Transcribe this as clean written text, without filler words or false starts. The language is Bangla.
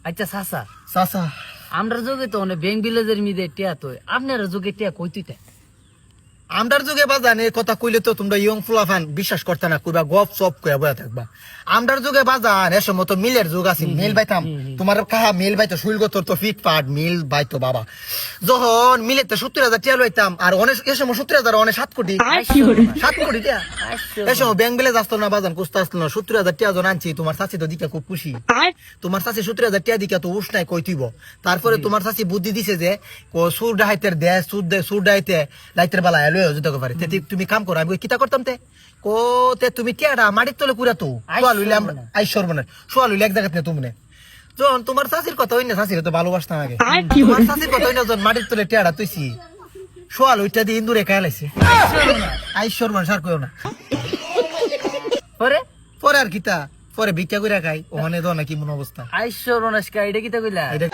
আচ্ছা চাচা, চাচা আমরা যোগে তো অনেক ব্যাংক ভিলেজের মিদে টিয়া তো আপনারা যোগে টিয়া কইতে আমরার যুগে বাজান এই কথা কইলে তো তোমরা ইয়ং ফুলাফান বিশ্বাস করতে না, কইবা গপ সপ কইয়া বয়া থাকবা। আমরার যুগে বাজান এ সময় তো মিলের যুগ আছে, মিল বাইতাম। তোমার কাহা মিল বাইতো শুইলগো তোর তো ফিট পাট মিল বাইতো বাবা। যখন মিলেতে 70,000 টিয়া লইতাম আর অনেক এ সময় 70,000 অনেক 7 কোটি 7 কোটি টিয়া। এ সময় ব্যাংক বিলেজ আসতো না বাজান, কুস্তা আসতো না। 70,000 টিয়া যখন আনছি তোমার চাচি তো দিকে খুব খুশি। তোমার চাচি 70,000 টিয়া দিকে তো উস নাই কইতিব। তারপরে তোমার চাচি বুদ্ধি দিছে যে সুর ডাহাইতের দে সুর ডাহাইতে লাইতের বেলা লয়ে যেতে পারে। তুমি কাম করো, আমি কিতা করতাম তে কোতে তুমি টিয়াটা মাটির তলে কুড়া তো সোয়াল হইলে আমরা আইসর মনে সোয়াল হইলে এক জায়গাতে না তুমি যখন তোমার চাষির কথা হই না, চাষির তো ভালোবাসতাম আগে। তোমার চাষির কথা হই না, যখন মাটির তলে টিয়াটা তুইছি সোয়াল ওইটা দিয়ে ইন্দুরে খাই লাইছে। আইসর মানে সার কইও না। পরে পরে আর কিতা, পরে ভিক্ষা করে খাই ওখানে তো নাকি মন অবস্থা। আইশ্বর অনাস্কা এটা কিতা কইলা? এটা